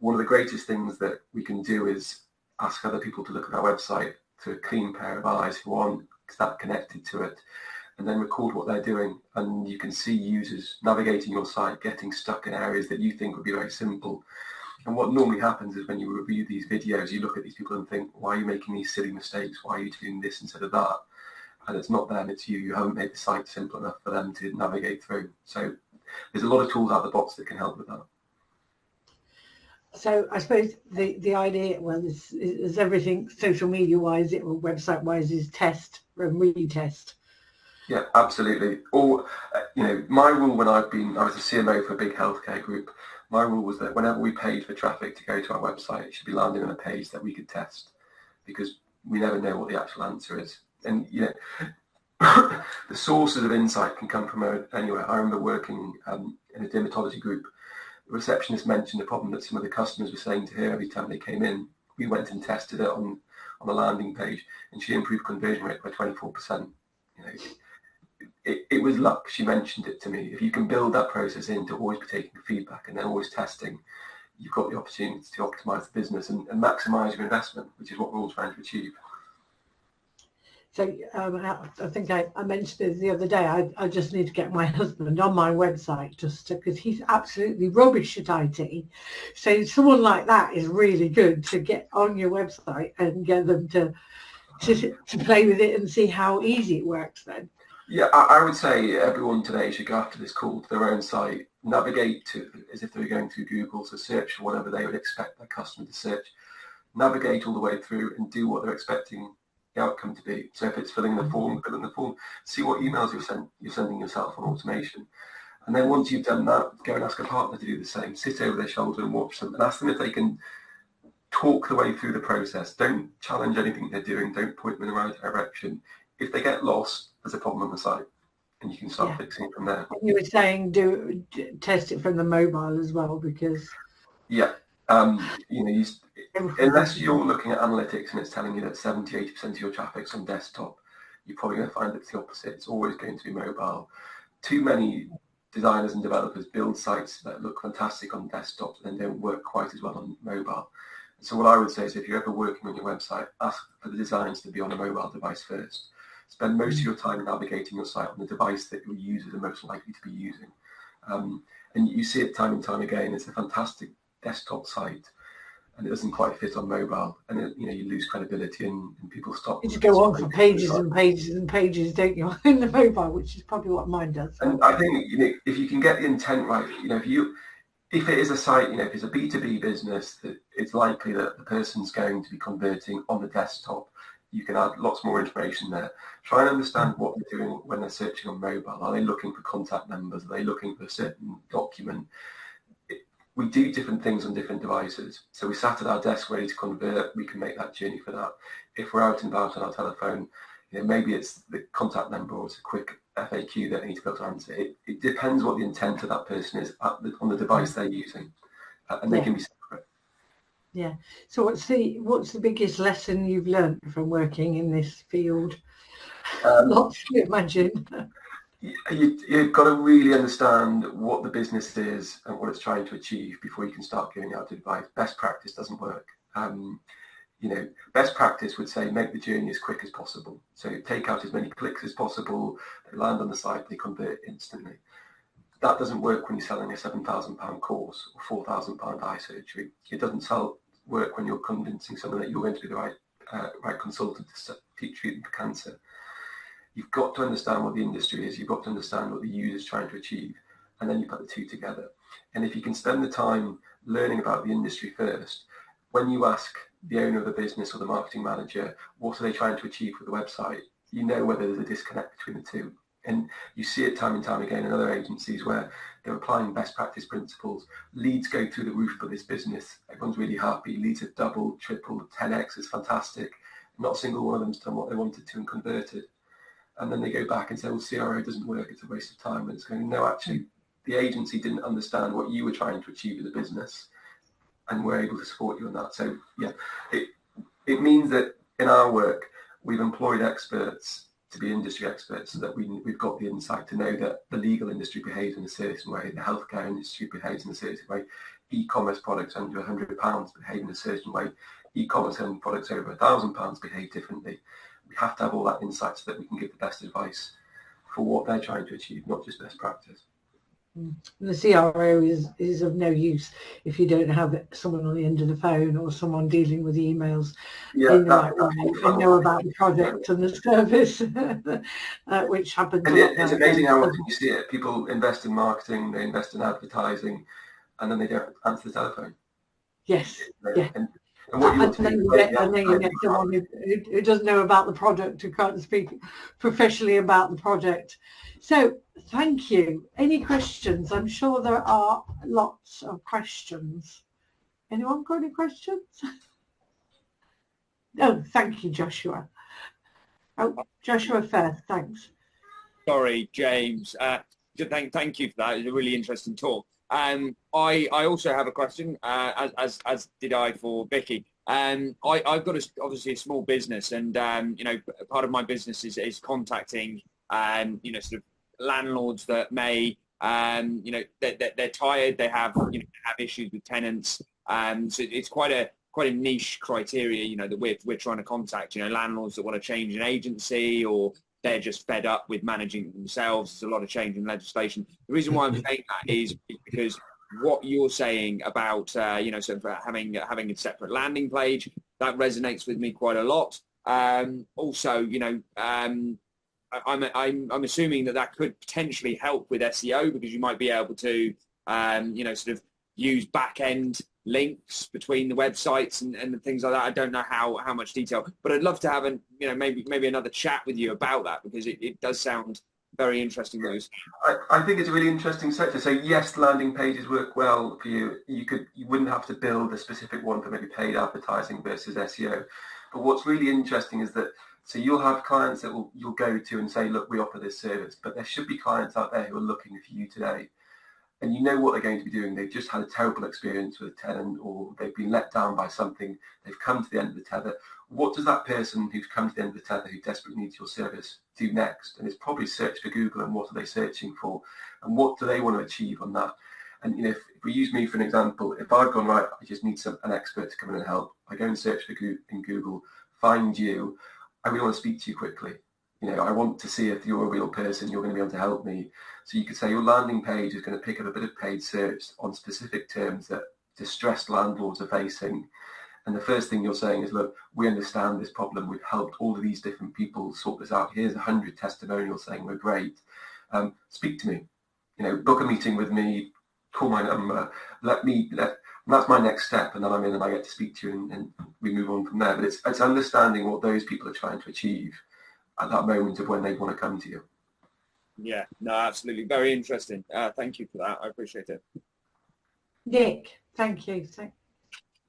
One of the greatest things that we can do is ask other people to look at our website through a clean pair of eyes who aren't that connected to it, and then record what they're doing. And you can see users navigating your site, getting stuck in areas that you think would be very simple. And what normally happens is when you review these videos, you look at these people and think, why are you making these silly mistakes? Why are you doing this instead of that? And it's not them, it's you. You haven't made the site simple enough for them to navigate through. So there's a lot of tools out of the box that can help with that. So I suppose the idea, well, is everything social media wise, or website wise, is test and retest. Yeah, absolutely. Or, my rule when I was a CMO for a big healthcare group, my rule was that whenever we paid for traffic to go to our website, it should be landing on a page that we could test, because we never know what the actual answer is. And, the sources of insight can come from anywhere. I remember working in a dermatology group. The receptionist mentioned a problem that some of the customers were saying to her every time they came in. We went and tested it on a landing page, and she improved conversion rate by 24%. It was luck. She mentioned it to me. If you can build that process in to always be taking feedback and then always testing, you've got the opportunity to optimize the business and maximize your investment, which is what we're all trying to achieve. So I think I mentioned this the other day. I just need to get my husband on my website because he's absolutely rubbish at IT. So someone like that is really good to get on your website and get them to play with it and see how easy it works then. Yeah, I would say everyone today should go after this call to their own site, navigate to as if they were going through Google, so search for whatever they would expect their customer to search, navigate all the way through and do what they're expecting the outcome to be. So if it's filling the form, fill in the form, see what emails you're sending yourself on automation, And then once you've done that, go and ask a partner to do the same. Sit over their shoulder and watch them and ask them if they can talk the way through the process. Don't challenge anything they're doing. Don't point them in the right direction. If they get lost, there's a problem on the site, and you can start fixing it from there. You were saying test it from the mobile as well, because you know, unless you're looking at analytics and it's telling you that 70-80% of your traffic's on desktop, you're probably going to find it's the opposite. It's always going to be mobile. Too many designers and developers build sites that look fantastic on desktop and then don't work quite as well on mobile. So what I would say is, if you're ever working on your website, ask for the designs to be on a mobile device first. Spend most of your time navigating your site on the device that your users are most likely to be using. And you see it time and time again. It's a fantastic desktop site, and it doesn't quite fit on mobile, and you lose credibility, and people stop. You just go on for pages and pages and pages, don't you, in the mobile, which is probably what mine does. And I think if you can get the intent right, if it is a site, if it's a B2B business, that it's likely that the person's going to be converting on the desktop. You can add lots more information there. Try and understand what they're doing when they're searching on mobile. Are they looking for contact numbers? Are they looking for a certain document? We do different things on different devices. So we sat at our desk ready to convert. We can make that journey for that. If we're out and about on our telephone, maybe it's the contact number or it's a quick FAQ that they need to be able to answer. It depends what the intent of that person is on the device they're using, and they can be separate. Yeah. So what's the biggest lesson you've learned from working in this field? Lots, I imagine. You've got to really understand what the business is and what it's trying to achieve before you can start giving out advice. Best practice doesn't work. Best practice would say make the journey as quick as possible. So take out as many clicks as possible. They land on the site, they convert instantly. That doesn't work when you're selling a £7,000 course or £4,000 eye surgery. It doesn't work when you're convincing someone that you're going to be the right consultant to treat them for cancer. You've got to understand what the industry is. You've got to understand what the user is trying to achieve, and then you put the two together. And if you can spend the time learning about the industry first, when you ask the owner of the business or the marketing manager, what are they trying to achieve with the website, you know whether there's a disconnect between the two. And you see it time and time again in other agencies where they're applying best practice principles. Leads go through the roof for this business. Everyone's really happy. Leads have doubled, tripled, 10x is fantastic. Not a single one of them's done what they wanted to and converted. And then they go back and say, well, CRO doesn't work, it's a waste of time. And it's going, no, actually, the agency didn't understand what you were trying to achieve with the business, and we're able to support you on that. So, yeah, it means that in our work, we've employed experts to be industry experts so that we've got the insight to know that the legal industry behaves in a certain way, the healthcare industry behaves in a certain way, e-commerce products under £100 behave in a certain way, e-commerce and products over £1,000 behave differently. We have to have all that insight so that we can give the best advice for what they're trying to achieve, not just best practice. The CRO is of no use if you don't have someone on the end of the phone or someone dealing with emails in the right way and know about the product and the service, which happens a lot. It's amazing how often you see it. People invest in marketing, they invest in advertising, and then they don't answer the telephone. Yes, yeah. And what then you get someone who doesn't know about the product, who can't speak professionally about the project. So thank you. Any questions? I'm sure there are lots of questions. Anyone got any questions? No, thank you, Joshua. Oh, Joshua first, thanks. Sorry, James. Thank you for that. It was a really interesting talk. I also have a question, as did I for Vicky. I've got obviously a small business, and part of my business is contacting sort of landlords that may they're tired, they have have issues with tenants. So it's quite a niche criteria that we're trying to contact. Landlords that want to change an agency, or they're just fed up with managing it themselves. There's a lot of change in legislation. The reason why I'm saying that is because what you're saying about sort of having a separate landing page, that resonates with me quite a lot. Also, I'm assuming that could potentially help with SEO, because you might be able to sort of use back end links between the websites and things like that. I don't know how much detail, but I'd love to have maybe another chat with you about that, because it does sound very interesting news. I think it's a really interesting sector. So yes, landing pages work well for you. You wouldn't have to build a specific one for maybe paid advertising versus SEO. But what's really interesting is that, so you'll have clients that you'll go to and say, look, we offer this service, but there should be clients out there who are looking for you today. And you know what they're going to be doing. They've just had a terrible experience with a tenant, or they've been let down by something. They've come to the end of the tether. What does that person who's come to the end of the tether, who desperately needs your service, do next? And it's probably search for Google, and what are they searching for? And what do they want to achieve on that? And you know, if we use me for an example, if I've gone, right, I just need an expert to come in and help, I go and search for in Google, find you, I really want to speak to you quickly. You know, I want to see if you're a real person, you're going to be able to help me. So you could say your landing page is going to pick up a bit of paid search on specific terms that distressed landlords are facing. And the first thing you're saying is, look, we understand this problem. We've helped all of these different people sort this out. Here's 100 testimonials saying we're great. Speak to me. You know, book a meeting with me, call my number, and that's my next step. And then I'm in and I get to speak to you, and we move on from there. But it's understanding what those people are trying to achieve at that moment of when they want to come to you. Yeah, no, absolutely. Very interesting. Thank you for that. I appreciate it. Nick, thank you.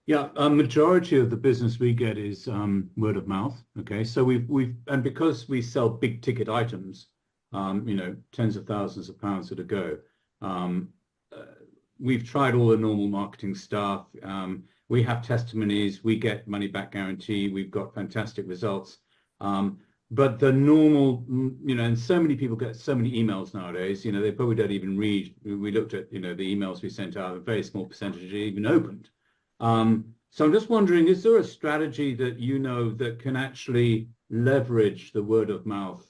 Yeah, a majority of the business we get is word of mouth. Okay, so and because we sell big ticket items, you know, tens of thousands of pounds at a go, we've tried all the normal marketing stuff. We have testimonies, we get money back guarantee, we've got fantastic results. But the normal, you know, and so many people get so many emails nowadays, you know, they probably don't even read. We looked at, you know, the emails we sent out, a very small percentage even opened. So I'm just wondering, is there a strategy that you know that can actually leverage the word of mouth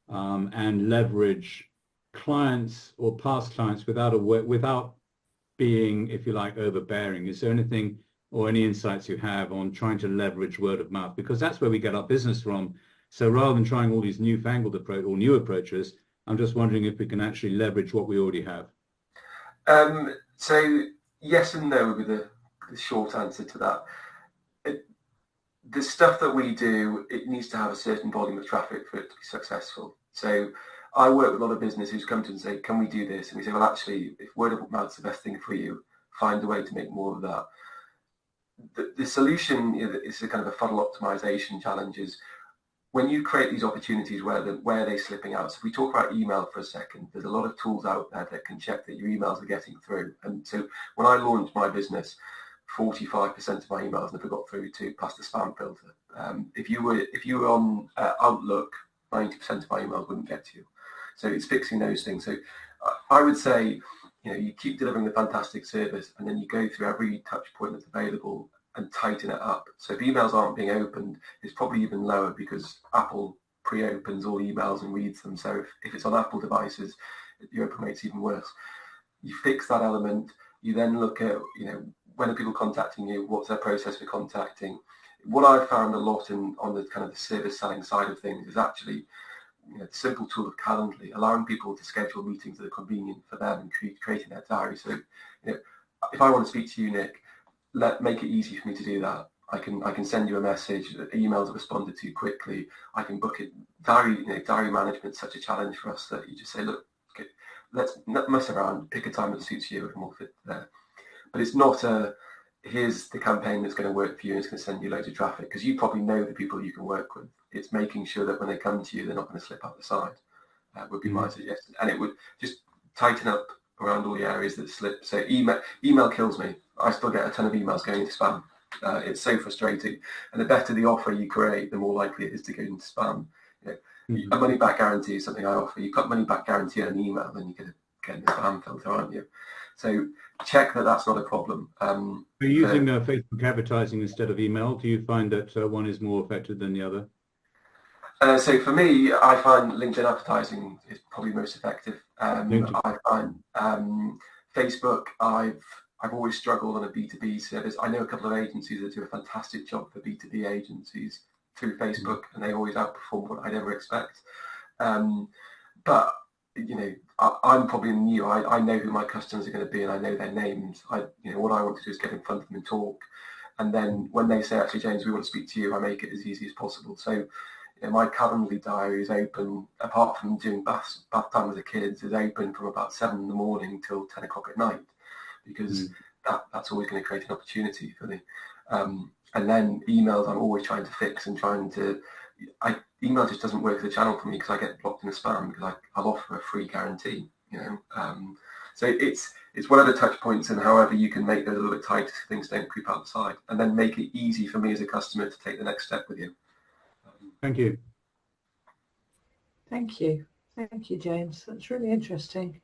and leverage clients or past clients without being, if you like, overbearing? Is there anything or any insights you have on trying to leverage word of mouth? Because that's where we get our business from. So rather than trying all these newfangled approach or new approaches, I'm just wondering if we can actually leverage what we already have. So yes and no would be the short answer to that. The stuff that we do, it needs to have a certain volume of traffic for it to be successful. So I work with a lot of businesses who come to and say, can we do this? And we say, well, actually, if word of mouth is the best thing for you, find a way to make more of that. The solution is a kind of a funnel optimization challenge. Is when you create these opportunities where they're slipping out. So if we talk about email for a second, there's a lot of tools out there that can check that your emails are getting through. And so when I launched my business, 45% of my emails never got through past the spam filter. If you were on Outlook, 90% of my emails wouldn't get to you. So it's fixing those things. So I would say, you know, you keep delivering the fantastic service, and then you go through every touch point that's available and tighten it up. So if emails aren't being opened, it's probably even lower because Apple pre-opens all emails and reads them. So if it's on Apple devices, the open rate's even worse. You fix that element. You then look at, you know, when are people contacting you? What's their process for contacting? What I've found a lot on the kind of the service selling side of things is actually, you know, the simple tool of Calendly, allowing people to schedule meetings that are convenient for them and creating their diary. So, you know, if I want to speak to you, Nick, make it easy for me to do that. I can send you a message. Emails are responded to quickly. I can book it. Diary management is such a challenge for us that you just say, look, okay, let's not mess around. Pick a time that suits you, and we'll fit there. But it's not here's the campaign that's going to work for you and it's going to send you loads of traffic, because you probably know the people you can work with. It's making sure that when they come to you, they're not going to slip out the side. Would be my suggestion, and it would just tighten up around all the areas that slip. So email kills me. I still get a ton of emails going into spam. It's so frustrating. And the better the offer you create, the more likely it is to go into spam. You know, a money back guarantee is something I offer. You put money back guarantee on an email, then you get in the spam filter, aren't you? So check that that's not a problem. Are you using Facebook advertising instead of email? Do you find that one is more effective than the other? So for me, I find LinkedIn advertising is probably most effective. I find Facebook, I've always struggled on a B2B service. I know a couple of agencies that do a fantastic job for B2B agencies through Facebook, and they always outperform what I'd ever expect. But you know, I'm probably new. I know who my customers are going to be, and I know their names. What I want to do is get in front of them and talk. And then when they say, actually, James, we want to speak to you, I make it as easy as possible. So my Calendly diary is open, apart from doing bath time with the kids, is open from about 7 in the morning till 10 o'clock at night, because that's always going to create an opportunity for me. And then emails, I'm always trying to fix and email just doesn't work as a channel for me, because I get blocked in the spam, because I'll offer a free guarantee, you know. So it's one of the touch points, and however you can make those a little bit tighter so things don't creep outside, and then make it easy for me as a customer to take the next step with you. Thank you. Thank you. Thank you, James. That's really interesting.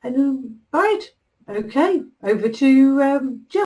And right, okay, over to Jill.